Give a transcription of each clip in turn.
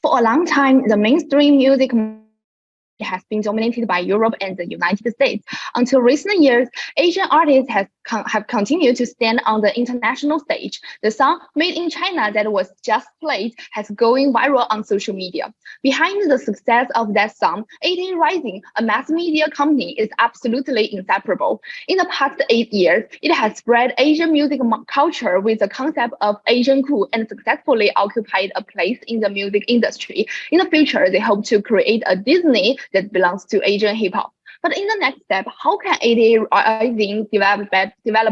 For a long time, the mainstream music has been dominated by Europe and the United States. Until recent years, Asian artists have continued to stand on the international stage. The song Made in China that was just played has going viral on social media. Behind the success of that song, 88 Rising, a mass media company, is absolutely inseparable. In the past 8 years, it has spread Asian music culture with the concept of Asian cool and successfully occupied a place in the music industry. In the future, they hope to create a Disney that belongs to Asian hip hop. But in the next step, how can 88 Rising develop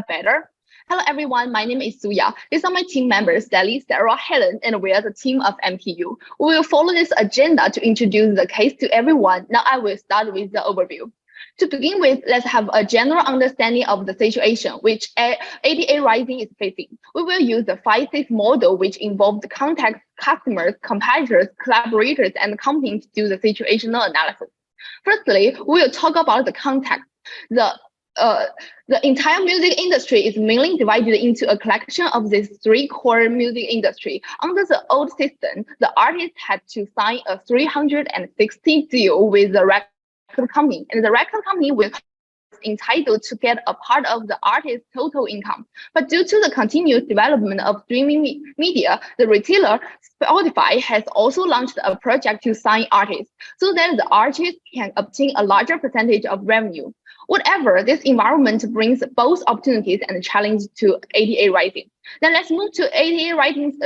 better? Hello everyone, my name is Suya. These are my team members, Sally, Sarah, Helen, and we are the team of MTU. We will follow this agenda to introduce the case to everyone. Now I will start with the overview. To begin with, let's have a general understanding of the situation which 88 Rising is facing. We will use the 5-6 model, which involves context, customers, competitors, collaborators, and companies to do the situational analysis. Firstly, we will talk about the context. The entire music industry is mainly divided into a collection of these 3 core music industry. Under the old system, the artist had to sign a 360 deal with the record company, and the record company will entitled to get a part of the artist's total income. But due to the continuous development of streaming media, the retailer Spotify has also launched a project to sign artists so that the artist can obtain a larger percentage of revenue. Whatever, this environment brings both opportunities and challenges to 88 Rising. Then let's move to 88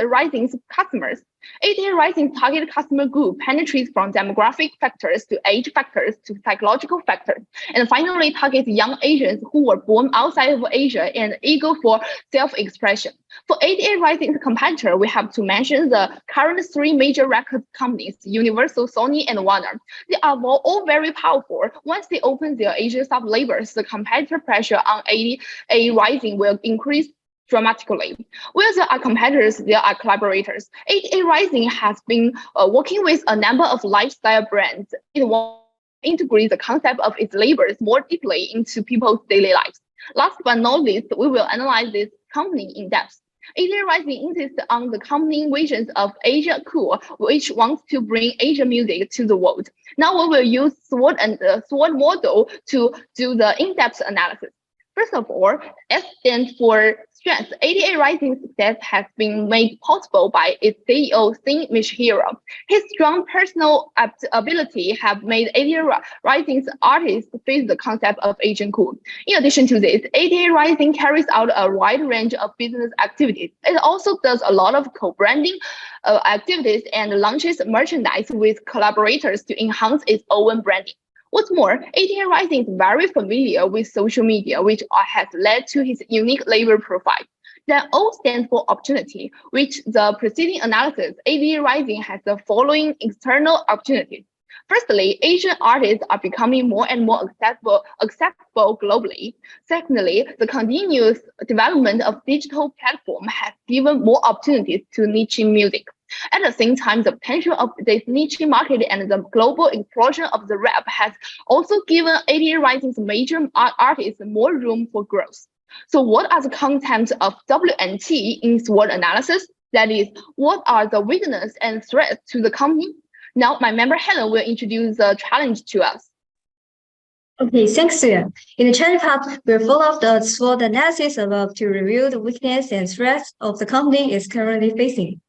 Rising's customers. 88 Rising's target customer group penetrates from demographic factors to age factors to psychological factors, and finally targets young Asians who were born outside of Asia and eager for self-expression. For 88 Rising's competitor, we have to mention the current 3 major record companies, Universal, Sony, and Warner. They are all very powerful. Once they open their Asian sub-labels, the competitor pressure on 88 Rising will increase dramatically. Where there are competitors, there are collaborators. 88 Rising has been working with a number of lifestyle brands. It wants to integrate the concept of its labels more deeply into people's daily lives. Last but not least, we will analyze this company in depth. 88 Rising insists on the company visions of Asia Cool, which wants to bring Asian music to the world. Now we will use SWOT and the SWOT model to do the in-depth analysis. First of all, S stands for strength. 88 Rising success has been made possible by its CEO, Shin Michihiro. His strong personal ability have made 88 Rising's artists face the concept of Asian cool. In addition to this, 88 Rising carries out a wide range of business activities. It also does a lot of co-branding activities and launches merchandise with collaborators to enhance its own branding. What's more, 88 Rising is very familiar with social media, which has led to his unique label profile. Then O stands for opportunity, which the preceding analysis, 88 Rising has the following external opportunities. Firstly, Asian artists are becoming more and more accessible globally. Secondly, the continuous development of digital platform has given more opportunities to niche music. At the same time, the potential of this niche market and the global explosion of the rap has also given 88 Rising's major artists more room for growth. So what are the contents of WNT in SWOT analysis? That is, what are the weaknesses and threats to the company? Now, my member Helen will introduce the challenge to us. Okay, thanks, Suya. In the challenge part, we'll follow the SWOT analysis above to review the weakness and threats of the company is currently facing.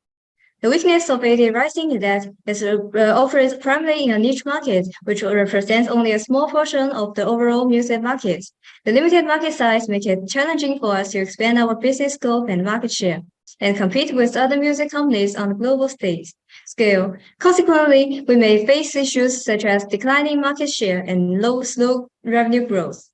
The weakness of 88 Rising is that it operates primarily in a niche market, which represents only a small portion of the overall music market. The limited market size makes it challenging for us to expand our business scope and market share, and compete with other music companies on the global scale. Consequently, we may face issues such as declining market share and slow revenue growth.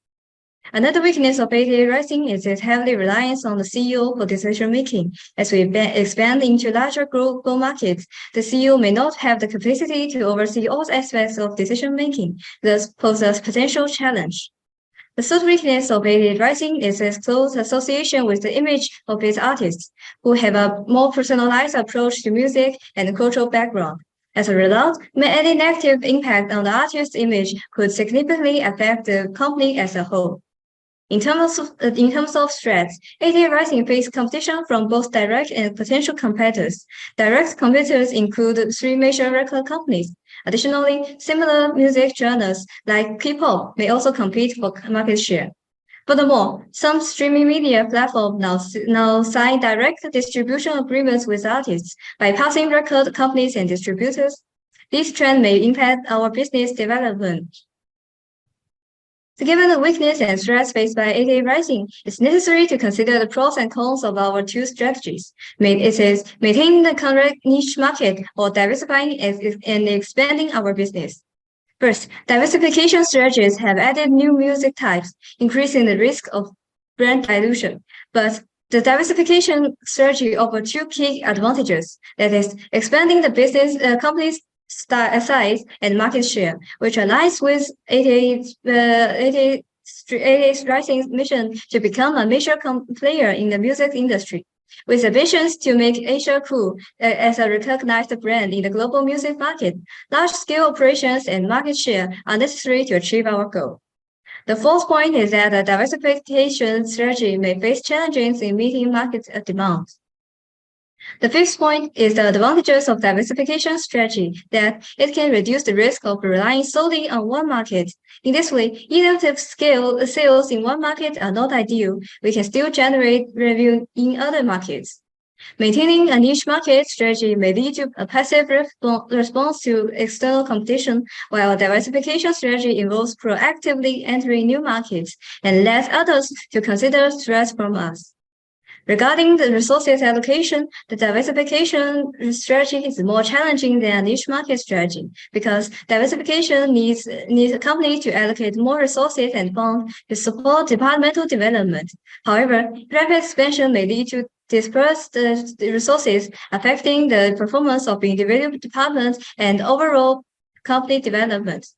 Another weakness of 88 Rising is its heavily reliance on the CEO for decision-making. As we expand into larger global markets, the CEO may not have the capacity to oversee all aspects of decision-making, thus poses a potential challenge. The third weakness of 88 Rising is its close association with the image of its artists, who have a more personalized approach to music and cultural background. As a result, any negative impact on the artist's image could significantly affect the company as a whole. In terms of threats, 88 Rising face competition from both direct and potential competitors. Direct competitors include three major record companies. Additionally, similar music genres like K-pop may also compete for market share. Furthermore, some streaming media platforms now sign direct distribution agreements with artists, bypassing record companies and distributors. This trend may impact our business development. Given the weakness and threats faced by 88 Rising, it's necessary to consider the pros and cons of our two strategies. It is maintaining the correct niche market or diversifying and expanding our business. First, diversification strategies have added new music types, increasing the risk of brand dilution. But the diversification strategy offers two key advantages, that is, expanding the business company's size and market share, which aligns with 88 Rising's mission to become a major player in the music industry. With ambitions to make HKU as a recognized brand in the global music market, large-scale operations and market share are necessary to achieve our goal. The fourth point is that the diversification strategy may face challenges in meeting market demand. The fifth point is the advantages of diversification strategy, that it can reduce the risk of relying solely on one market. In this way, even if sales in one market are not ideal, we can still generate revenue in other markets. Maintaining a niche market strategy may lead to a passive response to external competition, while a diversification strategy involves proactively entering new markets and let others to consider threats from us. Regarding the resources allocation, the diversification strategy is more challenging than a niche market strategy because diversification needs a company to allocate more resources and funds to support departmental development. However, rapid expansion may lead to dispersed resources, affecting the performance of individual departments and overall company development.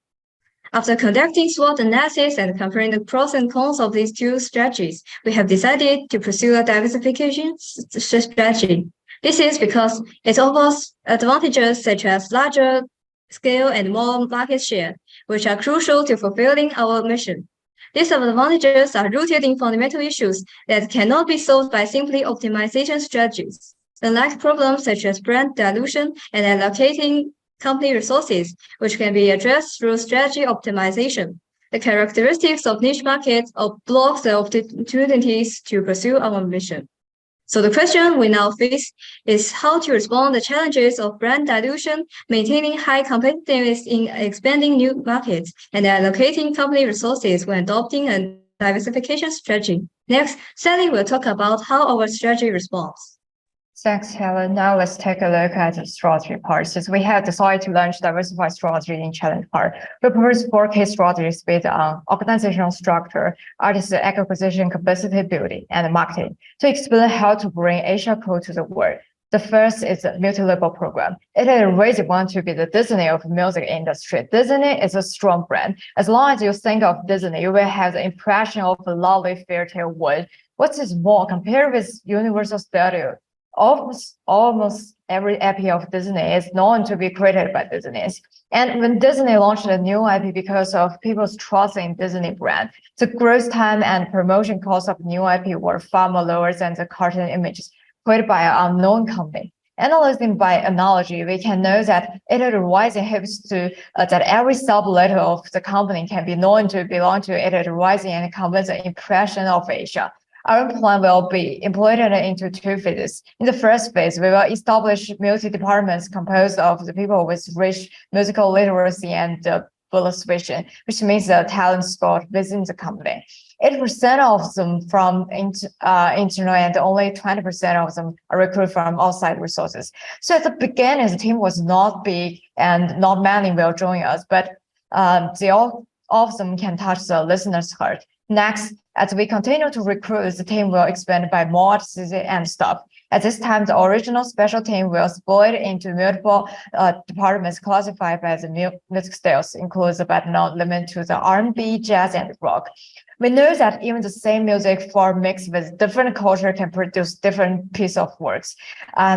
After conducting SWOT analysis and comparing the pros and cons of these two strategies, we have decided to pursue a diversification strategy. This is because it offers advantages such as larger scale and more market share, which are crucial to fulfilling our mission. These advantages are rooted in fundamental issues that cannot be solved by simply optimization strategies. Unlike problems such as brand dilution and allocating company resources, which can be addressed through strategy optimization, the characteristics of niche markets block the opportunities to pursue our mission. So the question we now face is how to respond to the challenges of brand dilution, maintaining high competitiveness in expanding new markets, and allocating company resources when adopting a diversification strategy. Next, Sally will talk about how our strategy responds. Thanks, Helen. Now let's take a look at the strategy part. Since we have decided to launch diversified strategy in challenge part, we propose 4 key strategies based on organizational structure, artist acquisition, capacity building, and marketing to explain how to bring Asia Code to the world. The first is the multi-label program. It is really want to be the Disney of the music industry. Disney is a strong brand. As long as you think of Disney, you will have the impression of a lovely fairy tale world. What is more, compared with Universal Studios, almost every IP of Disney is known to be created by Disney. And when Disney launched a new IP because of people's trust in Disney brand, the growth time and promotion cost of new IP were far more lower than the cartoon images created by an unknown company. Analyzing by analogy, we can know that it Rising helps to that every sub-letter of the company can be known to belong to it Rising and convey the impression of Asia. Our plan will be implemented into 2 phases. In the first phase, we will establish multi-departments composed of the people with rich musical literacy and bullish vision, which means the talent scored within the company. 80% of them from internal and only 20% of them are recruited from outside resources. So at the beginning, the team was not big and not many will join us, but all of them can touch the listener's heart. Next, as we continue to recruit, the team will expand by more artists and staff. At this time, the original special team will split into multiple departments classified by the music styles, includes but not limited to the R&B, jazz, and rock. We know that even the same music form mixed with different culture can produce different piece of works.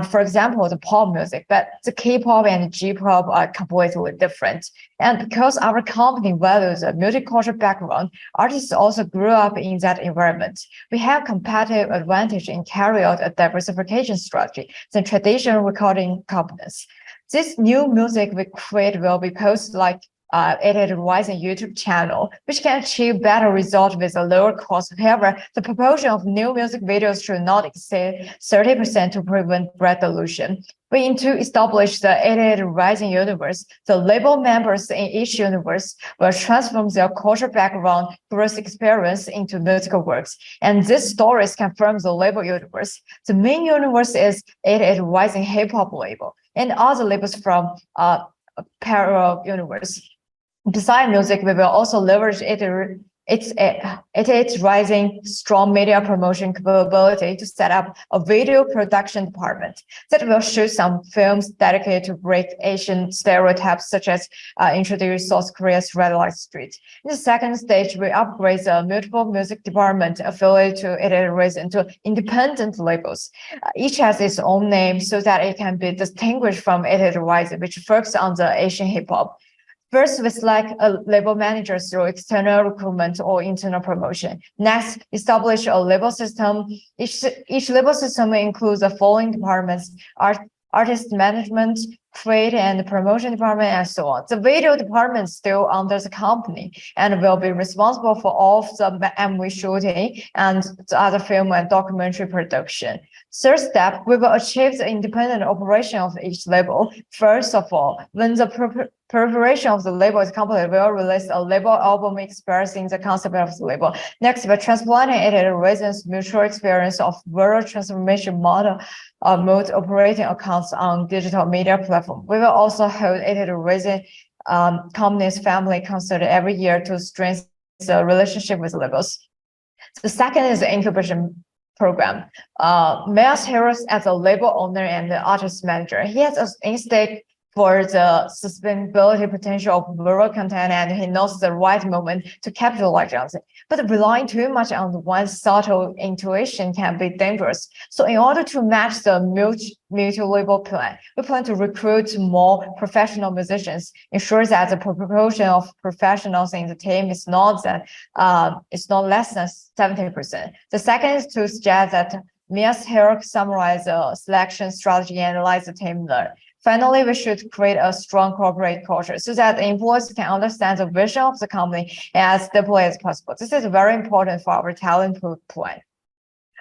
For example, the pop music, but the K-pop and J-pop are completely different. And because our company values a multicultural background, artists also grew up in that environment. We have competitive advantage in carry out a diversification strategy than traditional recording companies. This new music we create will be posted like it is rising YouTube channel, which can achieve better results with a lower cost. However, the proportion of new music videos should not exceed 30% to prevent brand dilution. We aim to establish the 88 Rising universe. The label members in each universe will transform their cultural background, growth experience into musical works. And these stories confirm the label universe. The main universe is 88 Rising hip hop label, and other labels from parallel universe. Besides music, we will also leverage its rising strong media promotion capability to set up a video production department that will shoot some films dedicated to break Asian stereotypes, such as introduce South Korea's red light street. In the second stage, we upgrade the multiple music department affiliated to it into independent labels. Each has its own name so that it can be distinguished from it Rising, which focuses on the Asian hip hop. First, we select a label manager through external recruitment or internal promotion. Next, establish a label system. Each label system includes the following departments: artist management, creative and promotion department, and so on. The video department is still under the company and will be responsible for all of the MV shooting and the other film and documentary production. Third step, we will achieve the independent operation of each label. First of all, when the preparation of the label is complete, we will release a label album expressing the concept of the label. Next, by transplanting it in Reason's mutual experience of viral transformation mode operating accounts on digital media platform. We will also hold it Reason company's family concert every year to strengthen the relationship with labels. The second is the incubation program. Miles Harris as a label owner and the artist manager, he has an instinct for the sustainability potential of viral content, and he knows the right moment to capitalize on it. But relying too much on one's subtle intuition can be dangerous. So in order to match the multi-label plan, we plan to recruit more professional musicians, ensure that the proportion of professionals in the team is not less than 70%. The second is to suggest that Mia's Herrick summarize a selection strategy and analyze the team learn. Finally, we should create a strong corporate culture so that the employees can understand the vision of the company as deeply as possible. This is very important for our talent pool plan.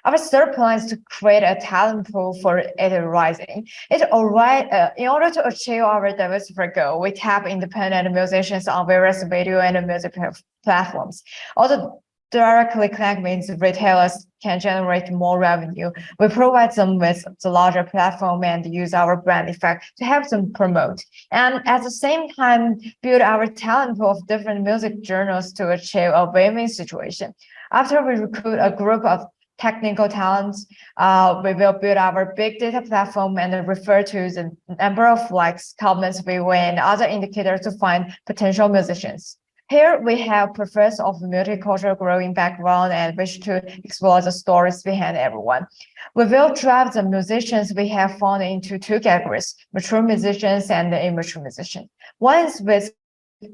Our third plan is to create a talent pool for it Rising. In order to achieve our diversified goal, we tap independent musicians on various video and music platforms. Although directly connect means retailers can generate more revenue, we provide them with the larger platform and use our brand effect to help them promote. And at the same time, build our talent pool of different music journals to achieve a win-win situation. After we recruit a group of technical talents, we will build our big data platform and refer to the number of likes, comments, views, and other indicators to find potential musicians. Here we have preference of multicultural growing background and wish to explore the stories behind everyone. We will drive the musicians we have found into two categories: mature musicians and immature musicians. One is with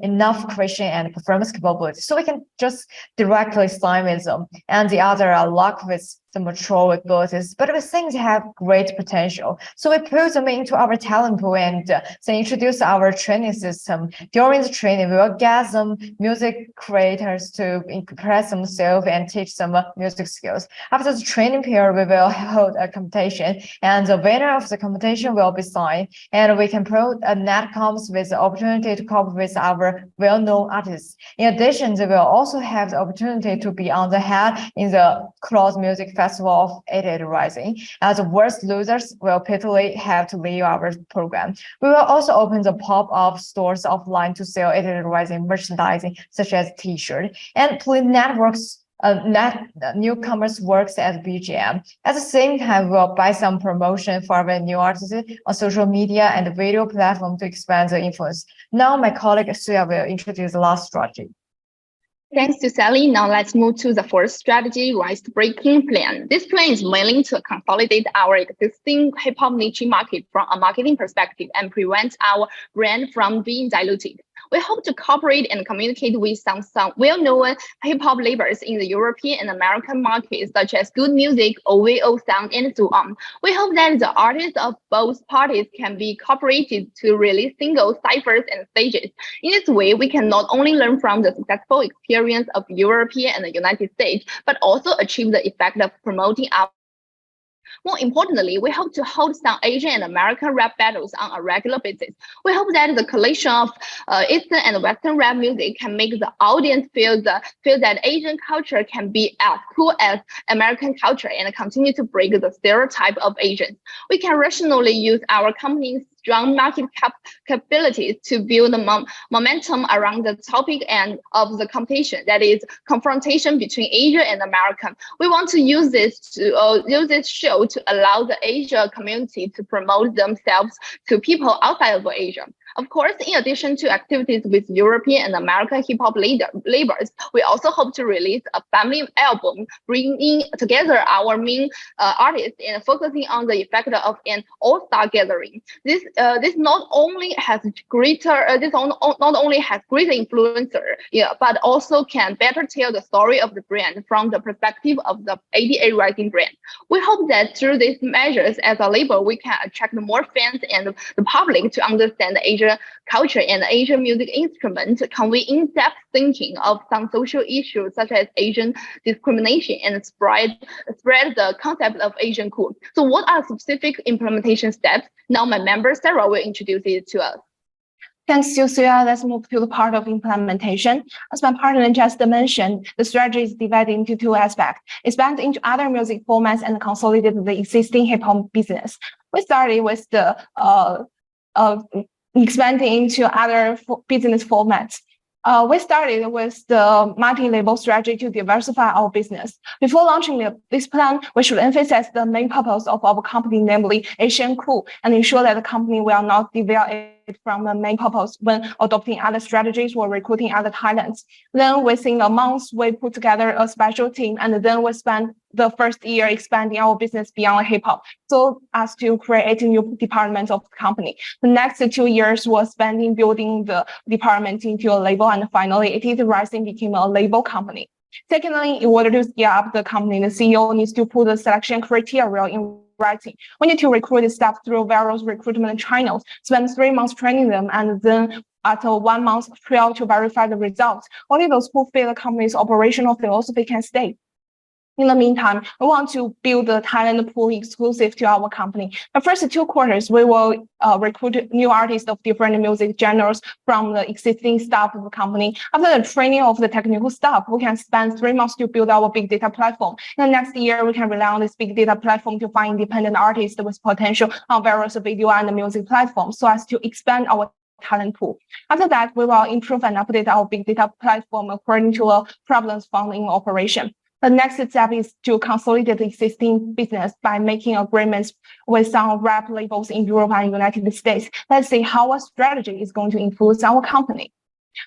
enough creation and performance capability, so we can just directly sign with them, and the other are locked with the mature abilities, but we think they have great potential. So we put them into our talent pool and then introduce our training system. During the training, we will get some music creators to express themselves and teach them music skills. After the training period, we will hold a competition, and the winner of the competition will be signed, and we can promote netcoms with the opportunity to cooperate with our well-known artists. In addition, they will also have the opportunity to be on the head in the Cloud Music Festival of 88 Rising, as the worst losers will pitifully have to leave our program. We will also open the pop-up stores offline to sell 88 Rising merchandising, such as T-shirt, and Play Networks newcomers works at BGM. At the same time, we'll buy some promotion for our new artists on social media and video platform to expand the influence. Now, my colleague Suya will introduce the last strategy. Thanks to Sally. Now let's move to the fourth strategy, rise breaking plan. This plan is mainly to consolidate our existing hip-hop niche market from a marketing perspective and prevent our brand from being diluted. We hope to cooperate and communicate with some well-known hip-hop labels in the European and American markets, such as Good Music, OVO Sound, and so on. We hope that the artists of both parties can be cooperated to release singles, ciphers, and stages. In this way, we can not only learn from the successful experience of European and the United States, but also achieve the effect of promoting our. More importantly, we hope to hold some Asian and American rap battles on a regular basis. We hope that the collection of Eastern and Western rap music can make the audience feel that Asian culture can be as cool as American culture and continue to break the stereotype of Asians. We can rationally use our company's strong market capabilities to build the momentum around the topic and of the competition, that is confrontation between Asia and America. We want to use this show to allow the Asia community to promote themselves to people outside of Asia. Of course, in addition to activities with European and American hip-hop labels, we also hope to release a family album, bringing together our main artists and focusing on the effect of an all-star gathering. This not only has greater influencer, but also can better tell the story of the brand from the perspective of the 88 Rising brand. We hope that through these measures, as a label, we can attract more fans and the public to understand the Asian culture and Asian music instrument, convey in-depth thinking of some social issues such as Asian discrimination, and spread the concept of Asian cool. So what are specific implementation steps? Now my member Sarah will introduce it to us. Thanks, Josia. Let's move to the part of implementation. As my partner just mentioned, the strategy is divided into two aspects: expand into other music formats and consolidate the existing hip-hop business. We started with the expanding into other business formats. We started with the multi-label strategy to diversify our business. Before launching this plan, we should emphasize the main purpose of our company, namely Asian Cool, and ensure that the company will not deviate from the main purpose when adopting other strategies or recruiting other talents. Then within a month, we put together a special team, and then we spent the first year expanding our business beyond hip-hop, so as to create new departments of the company. The next 2 years was spent in building the department into a label, and finally, 88 Rising became a label company. Secondly, in order to scale up the company, the CEO needs to put the selection criteria in writing. We need to recruit staff through various recruitment channels, spend 3 months training them, and then after 1 month trial to verify the results. Only those who fit the company's operational philosophy can stay. In the meantime, we want to build the talent pool exclusive to our company. The first 2 quarters, we will recruit new artists of different music genres from the existing staff of the company. After the training of the technical staff, we can spend 3 months to build our big data platform. In the next year, we can rely on this big data platform to find independent artists with potential on various video and music platforms, so as to expand our talent pool. After that, we will improve and update our big data platform according to a problems found in operation. The next step is to consolidate the existing business by making agreements with some rap labels in Europe and United States. Let's see how our strategy is going to influence our company.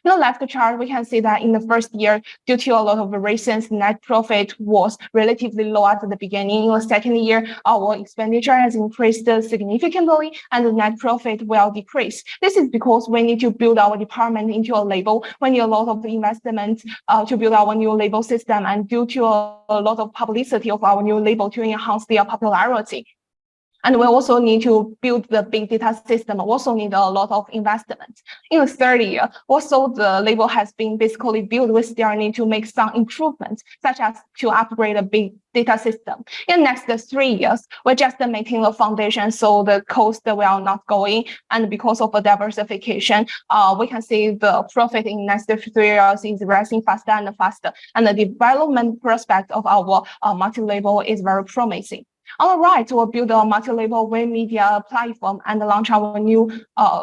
In the left chart, we can see that in the first year, due to a lot of reasons, net profit was relatively low at the beginning. In the second year, our expenditure has increased significantly, and the net profit will decrease. This is because we need to build our department into a label. We need a lot of investment to build our new label system, and due to a lot of publicity of our new label to enhance their popularity. And we also need to build the big data system, also need a lot of investment. In the third year, also the label has been basically built. We still need to make some improvements, such as to upgrade a big data system. In the next 3 years, we just maintain the foundation, so the cost will not go in. And because of the diversification, we can see the profit in next 3 years is rising faster and faster. And the development prospect of our multi-label is very promising. On the right, we'll build a multi-label web media platform and launch our new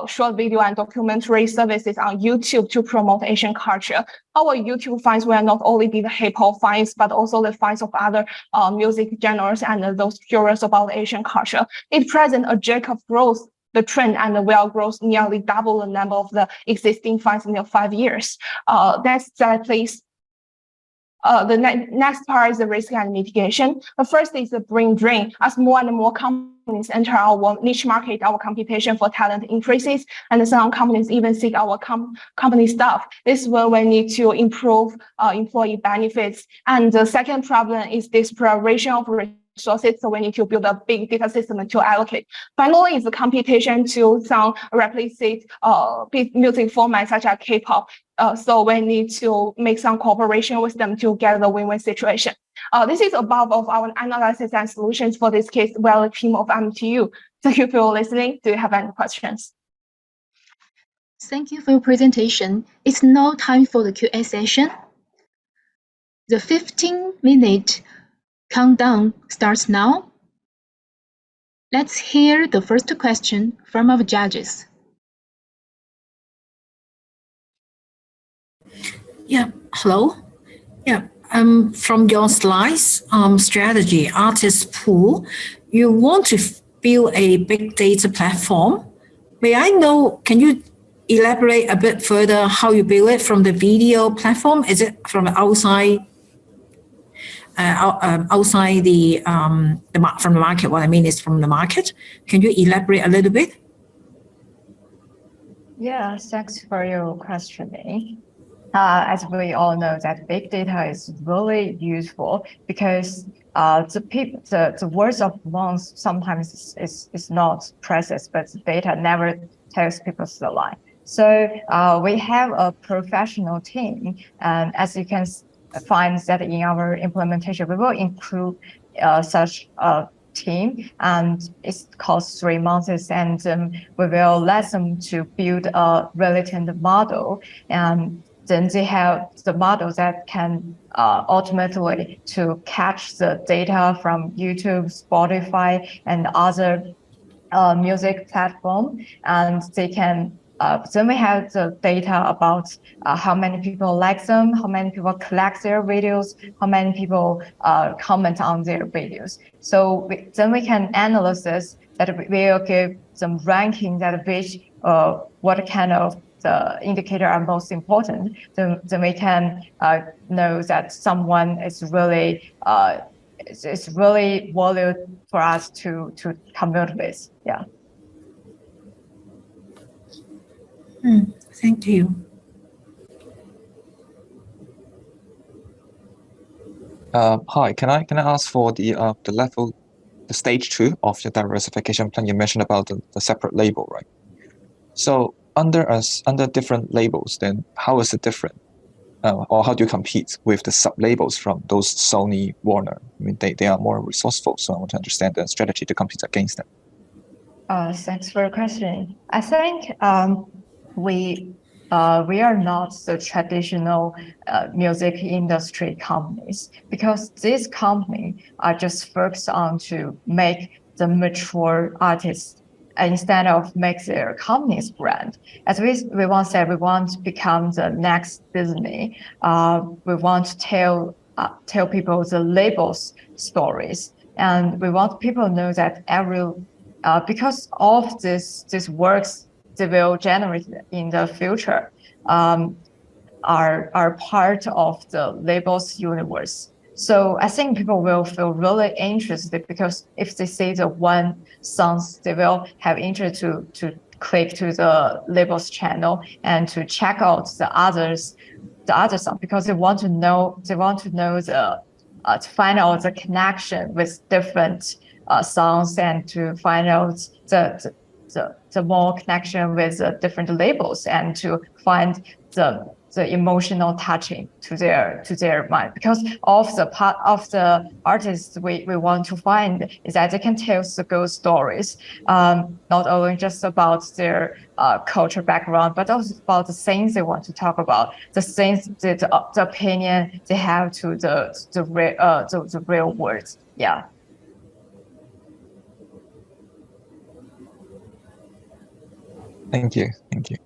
short video and documentary services on YouTube to promote Asian culture. Our YouTube fans will not only be the hip-hop fans, but also the fans of other music genres and those curious about Asian culture. It presents a jerk of growth, the trend, and will grow nearly double the number of the existing fans in the 5 years. Next slide, please. next part is the risk and mitigation. The first is the brain drain. As more and more companies enter our niche market, our competition for talent increases, and some companies even seek our company staff. This is when we need to improve employee benefits. And the second problem is this prioritization of resources, so we need to build a big data system to allocate. Finally, is the competition to some replicate music formats such as K-pop. So we need to make some cooperation with them to get the win-win situation. This is above of our analysis and solutions for this case. We are a team of MTU. Thank you for listening. Do you have any questions? Thank you for your presentation. It's now time for the Q&A session. The 15-minute countdown starts now. Let's hear the first question from our judges. Yeah, hello. Yeah, from your slides, strategy, artist pool, you want to build a big data platform. May I know, can you elaborate a bit further how you build it from the video platform? Is it from outside from the market? What I mean is from the market. Can you elaborate a little bit? Yeah, thanks for your questioning. As we all know, that big data is really useful because the words of mouth sometimes is not precious, but data never tells people the lie. So we have a professional team, and as you can find that in our implementation, we will include such a team, and it costs 3 months, and we will let them to build a relative model, and then they have the model that can ultimately to catch the data from YouTube, Spotify, and other music platform, and they can then we have the data about how many people like them, how many people collect their videos, how many people comment on their videos. So then we can analyze this, that we will give some ranking that which what kind of the indicator are most important. Then we can know that someone is really it's really worth for us to commute with. Yeah. Thank you. Hi, can I ask for the level, the stage 2 of your diversification plan? You mentioned about the separate label, right? So under different labels, then how is it different? Or how do you compete with the sub-labels from those Sony, Warner? I mean, they are more resourceful, so I want to understand the strategy to compete against them. Thanks for your question. I think we are not the traditional music industry companies, because these companies are just focused on to make the mature artists instead of make their company's brand. As we once said, we want to become the next Disney. We want to tell people the labels stories, and we want people to know that because of these works they will generate in the future are part of the labels universe. So I think people will feel really interested, because if they see the one songs, they will have interest to click to the labels channel and to check out the other song, because they want to know to find out the connection with different songs, and to find out the more connection with different labels, and to find the emotional touching to their mind. Because of the part of the artists we want to find is that they can tell the good stories, not only just about their culture background, but also about the things they want to talk about, the things the opinion they have to the real world. Yeah. Thank you. Thank you.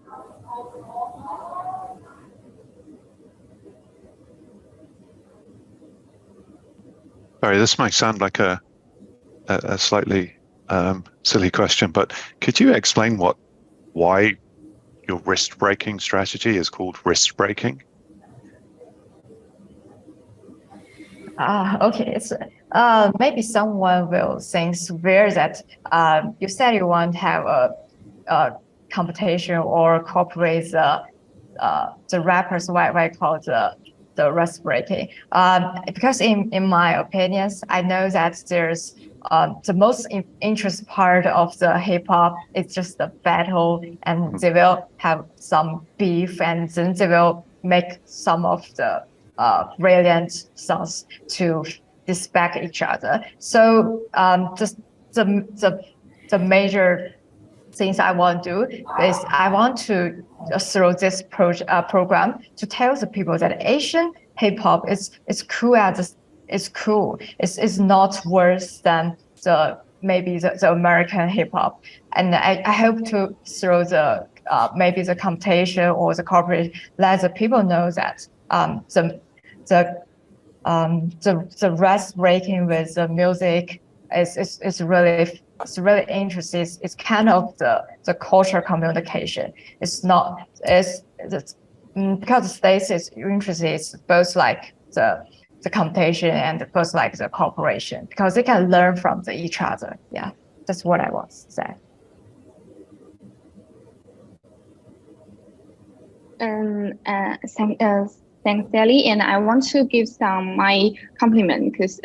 Sorry, this might sound like a slightly silly question, but could you explain why your risk breaking strategy is called risk breaking? Okay. It's maybe someone will think weird that you said you want to have a competition or cooperate the rappers, what I call the rest breaking. Because in my opinions, I know that there's the most interesting part of the hip hop is just the battle, and they will have some beef, and then they will make some of the brilliant songs to respect each other. So just the major things I want to do is I want to through this program to tell the people that Asian hip hop is cool as it's cool. It's not worse than maybe the American hip hop. And I hope to through the maybe the competition or the corporate let the people know that the rest breaking with the music is really interesting. It's kind of the culture communication. It's not it's because the states is interested. It's both like the competition and both like the cooperation because they can learn from each other. Yeah, that's what I want to say. Thanks, Sally. And I want to give my compliment because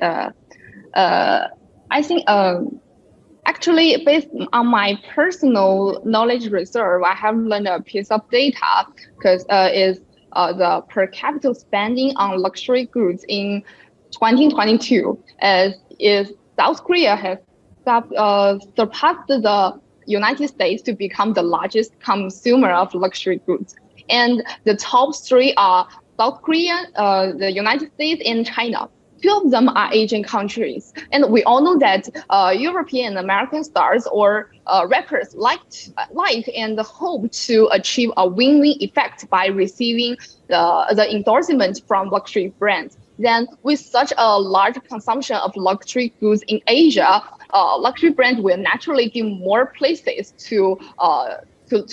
I think actually based on my personal knowledge reserve, I have learned a piece of data because is the per capita spending on luxury goods in 2022 is South Korea has surpassed the United States to become the largest consumer of luxury goods. And the top three are South Korea, the United States, and China. Two of them are Asian countries. And we all know that European and American stars or rappers like and hope to achieve a win-win effect by receiving the endorsement from luxury brands. Then with such a large consumption of luxury goods in Asia, luxury brands will naturally give more places to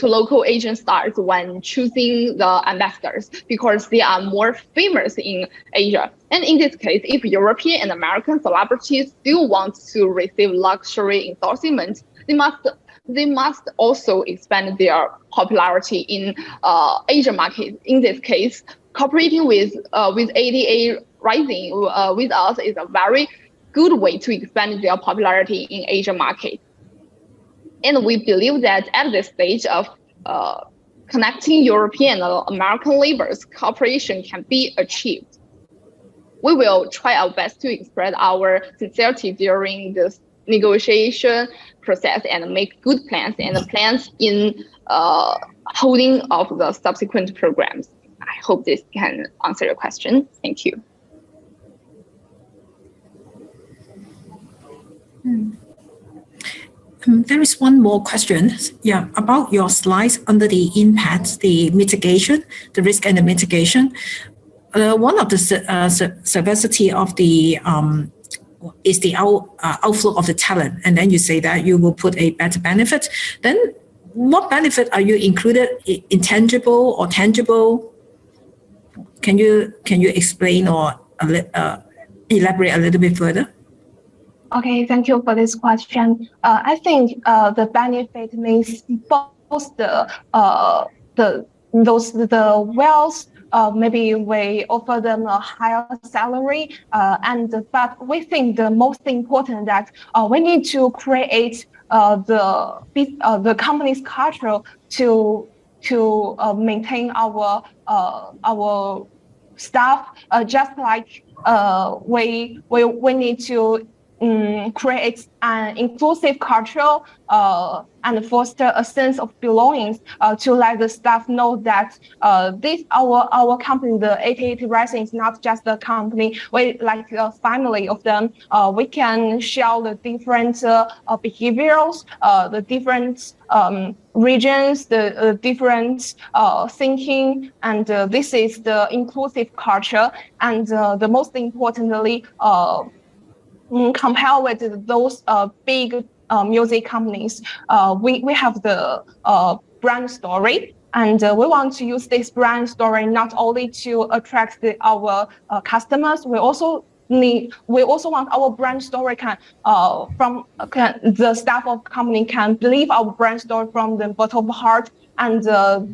local Asian stars when choosing the ambassadors because they are more famous in Asia. And in this case, if European and American celebrities still want to receive luxury endorsement, they must also expand their popularity in Asian market. In this case, cooperating with ADA Rising with us is a very good way to expand their popularity in Asian market. And we believe that at this stage of connecting European and American labors, cooperation can be achieved. We will try our best to express our sincerity during this negotiation process and make good plans in holding of the subsequent programs. I hope this can answer your question. Thank you. There is one more question. Yeah, about your slides under the impact, the mitigation, the risk and the mitigation. One of the diversity of the is the outflow of the talent, and then you say that you will put a better benefit. Then, what benefit are you included? Intangible or tangible? Can you explain or elaborate a little bit further? Okay, thank you for this question. I think the benefit means both the wealth. Maybe we offer them a higher salary, but we think the most important that we need to create the company's culture to maintain our staff. Just like we need to create an inclusive culture and foster a sense of belonging to let the staff know that our company, the 88 Rising, is not just a company. We like a family of them. We can share the different behaviors, the different regions, the different thinking, and this is the inclusive culture. And the most importantly, compared with those big music companies, we have the brand story, and we want to use this brand story not only to attract our customers, we also we also want our brand story the staff of company can believe our brand story from the bottom of heart, and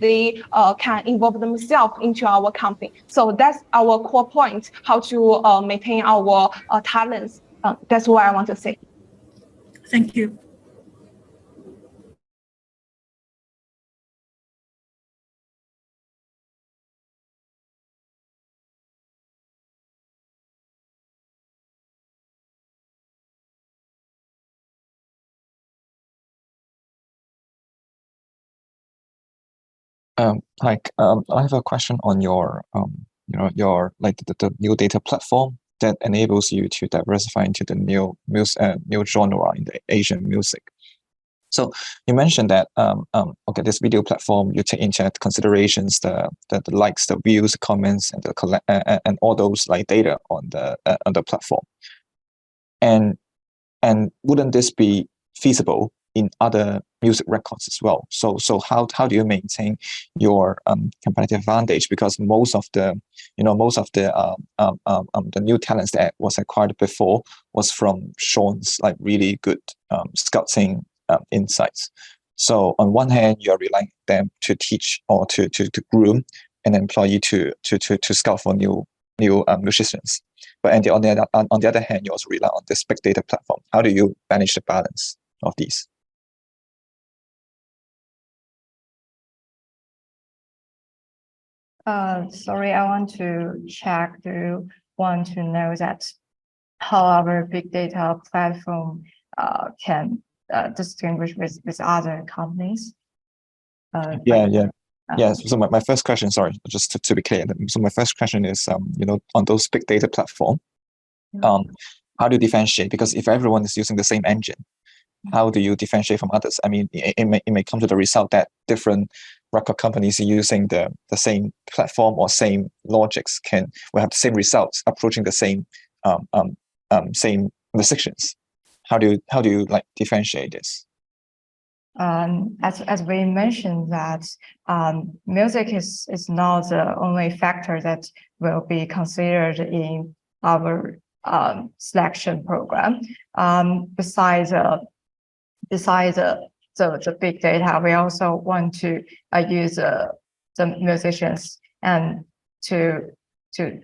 they can involve themselves into our company. So that's our core point, how to maintain our talents. That's what I want to say. Thank you. Hi, I have a question on your, your like the new data platform that enables you to diversify into the new genre in the Asian music. So you mentioned that okay, this video platform, you take into considerations the likes, the views, the comments, and the and all those like data on the platform. And wouldn't this be feasible in other music records as well? So how do you maintain your competitive advantage? Because most of the the new talents that was acquired before was from Sean's like really good scouting insights. So on one hand, you're relying on them to teach or to groom an employee to scout for new musicians. But on the other hand, you also rely on this big data platform. How do you manage the balance of these? Sorry, I want to check. Do you want to know that how our big data platform can distinguish with other companies? So my first question, sorry, just to be clear. So my first question is, on those big data platform, how do you differentiate? Because if everyone is using the same engine, how do you differentiate from others? I mean, it may come to the result that different record companies using the same platform or same logics will have the same results, approaching the same same musicians. How do you like differentiate this? As we mentioned that music is not the only factor that will be considered in our selection program. Besides the big data, we also want to use the musicians and to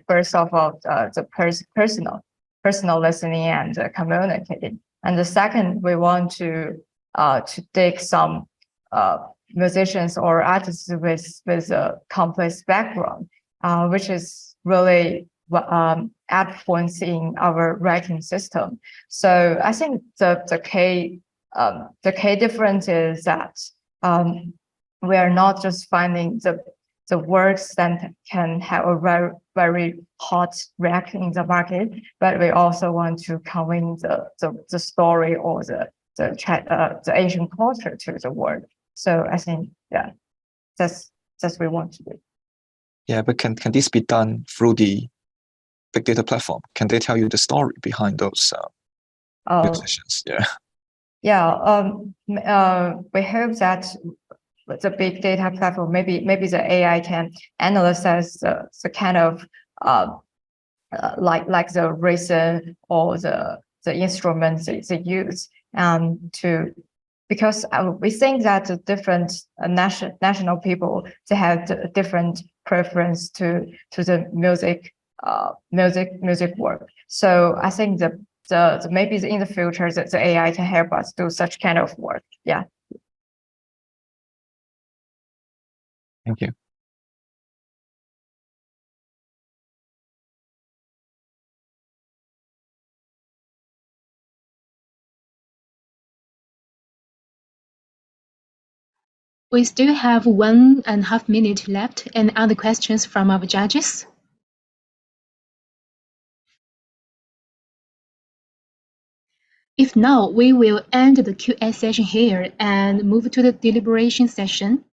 first of all the personal listening and communicating, and the second we want to take some musicians or artists with a complex background, which is really add points in our ranking system. So I think the key difference is that we are not just finding the works that can have a very, very hot ranking in the market, but we also want to convey the story or the Asian culture to the world. So I think that's what we want to do. Yeah, but can this be done through the big data platform? Can they tell you the story behind those musicians? We hope that the big data platform, maybe the AI can analyze the kind of like the reason or the instruments they use, because we think that the different national people, they have different preference to the music work. So I think the maybe in the future that the AI can help us do such kind of work. Yeah. Thank you. We still have 1.5 minutes left. Any other questions from our judges? If not, we will end the Q&A session here and move to the deliberation session.